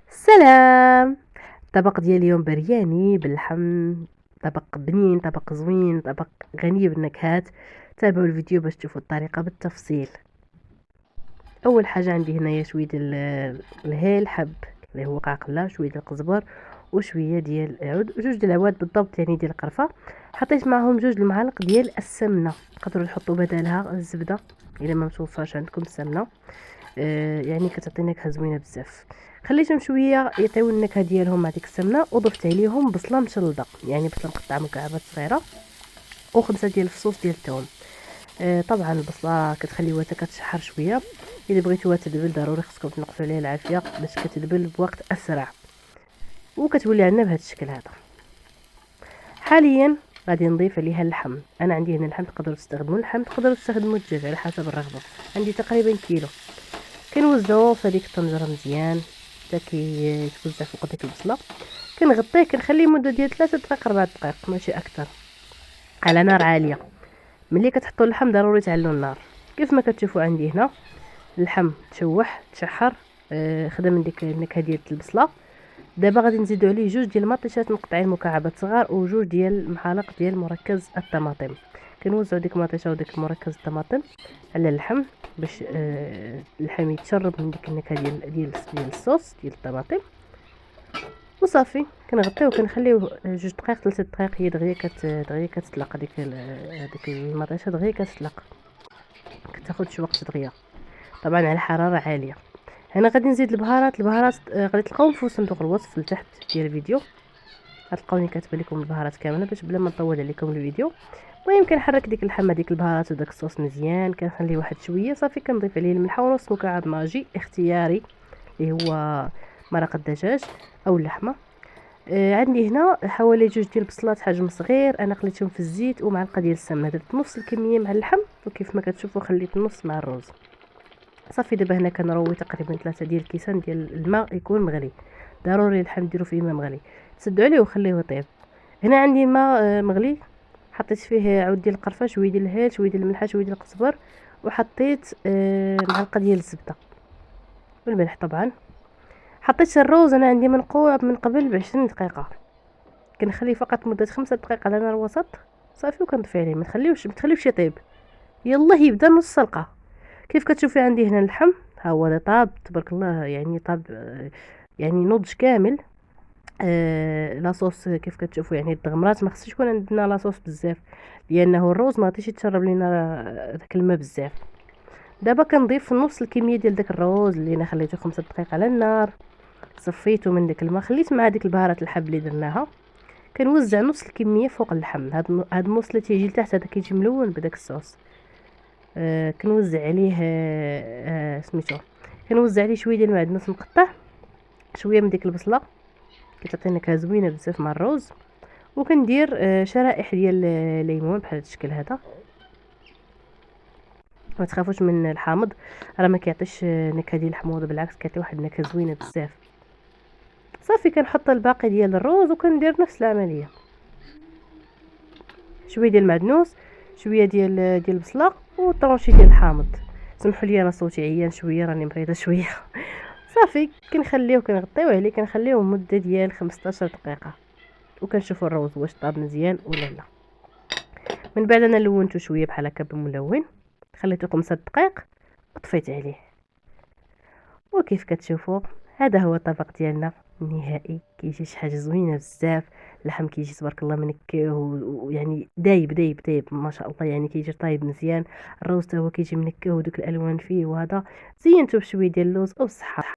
سلام. طبق ديال اليوم برياني باللحم، طبق بنين، طبق زوين، طبق غني بالنكهات. تابعوا الفيديو باش تشوفوا الطريقه بالتفصيل. اول حاجه عندي هنايا شويه ديال الهيل حب اللي هو قاقله، شويه ديال القزبر وشويه ديال العود، جوج ديال العواد بالضبط يعني ديال القرفه. حطيت معهم جوج المعالق ديال السمنه، تقدروا تحطوا بدالها الزبده الا ما متوفرش عندكم السمنه. يعني كتعطي نكهه زوينه بزاف. خليتهم شويه يعطيو النكهه ديالهم مع ديك السمنه، وضفت عليهم بصله مشلضه يعني بصله مقطعه مكعبات صغيره، وخمسه ديال الفصوص ديال الثوم. طبعا البصله كتخليوها حتى كتشحر شويه. الا بغيتوها تدبل ضروري خصكم تنقصوا عليها العافيه باش كتدبل بوقت اسرع، وكتولي عندنا بهذا الشكل هذا. حاليا غادي نضيف عليها اللحم. انا عندي هنا اللحم، تقدروا تستخدموا اللحم، تقدروا تستخدموا الدجاج على حسب الرغبه. عندي تقريبا كيلو. كنوزعوه في هذيك الطنجره مزيان حتى كيتوزع فوق ديك البصله. كنغطيه كنخليه مده ديال 3 دقائق 4 دقائق ماشي اكثر على نار عاليه. ملي كتحطوا اللحم ضروري تعلوا النار. كيف ما كتشوفوا عندي هنا اللحم تشوح تشحر، خدا من ديك النكهه ديال البصله. دابا غادي نزيدو عليه جوج ديال المطيشات مقطعين مكعبات صغار، وجوج ديال المحالق ديال مركز الطماطم. كنوزعوا ديك المطيشه وديك مركز الطماطم على اللحم باش اللحم يتشرب من ديك النكهه ديال الصوص ديال الطماطم. وصافي كنغطيوه وكنخليوه جوج دقائق 3 دقائق، هي دغيا كتطلق ديك المطيشه دغيا كتطلق، كتاخذش وقت دغيا، طبعا على حراره عاليه. هنا غادي نزيد البهارات غادي تلقاوهم في صندوق الوصف لتحت ديال الفيديو. غتلقاوني كاتبه لكم البهارات كامله باش بلا ما نطول عليكم الفيديو. المهم كنحرك ديك اللحمه ديك البهارات وداك الصوص مزيان، كنخليه واحد شويه. صافي كنضيف عليه الملح ونص مكعب ماجي اختياري اللي هو مرق الدجاج او اللحمه. عندي هنا حوالي جوج ديال البصلات حجم صغير، انا خليتهم في الزيت ومعلقه ديال السمنه، درت نص الكميه مع اللحم وكيف ما كتشوفوا خليت النص مع الرز. صافي دابا هنا كنروي تقريبا 3 ديال الكيسان ديال الماء يكون مغلي، ضروري اللحم ديروا فيه ماء مغلي. تسدوا عليه وخليه يطيب. هنا عندي ماء مغلي، حطيت فيه عود ديال القرفه، شويه ديال الهيل، شويه ديال الملح، شويه ديال القزبر، وحطيت معلقه ديال الزبده والملح طبعا. حطيت الروز انا عندي منقوع من قبل ب20 دقيقه، كنخليه فقط مده 5 دقائق على نار وسط. صافي وكنطفي عليه، ما تخليوش يطيب، يلا يبدا نص سلقه. كيف كتشوفي عندي هنا اللحم ها هو طاب تبارك الله، يعني طاب يعني نضج كامل. لاصوص كيف كتشوفوا يعني الدغمرات ما خصش يكون عندنا لاصوص بزاف، لانه الروز ما غاديش يتشرب لينا داك الماء بزاف. دابا كنضيف نص الكميه ديال داك الروز اللي انا خليته 5 دقائق على النار. صفيته من داك الماء، خليت مع ديك البهارات الحب اللي درناها. كنوزع نص الكميه فوق اللحم. هاد النص اللي تيجي لتحت هذا كيجي ملون بداك الصوص. كنوزع عليه سميتو، كنوزع عليه شويه ديال المعدنوس مقطع، شويه من ديك البصله كتعطي نكهه زوينه بزاف مع الروز. وكندير شرائح ديال الليمون بحال هذا الشكل هذا. ما تخافوش من الحامض، راه ما كيعطيش نكهه ديال الحموضه، بالعكس كيعطي واحد النكهه زوينه بزاف. صافي كنحط الباقي ديال الروز وكندير نفس العمليه، شويه ديال المعدنوس، شويه ديال البصله، وطرونشي ديال الحامض. سمحوا لي انا صوتي عيان شويه، راني مريضه شويه. صافي كنخليوه كنغطيوه عليه، كنخليوه مده ديال 15 دقيقه، وكنشوفوا الروز واش طاب مزيان ولا لا. من بعد انا لونته شويه بحال هكا بالملون، خليته 5 دقائق وطفيت عليه. وكيف كتشوفوا هذا هو الطبق ديالنا النهائي. كيجي شي حاجه زوينه بزاف. اللحم كيجي تبارك الله منكه ويعني دايب دايب دايب ما شاء الله، يعني كيجي طايب مزيان. الروز حتى هو كيجي منكه ودوك الالوان فيه، وهذا زينته بشويه ديال اللوز او الصحه.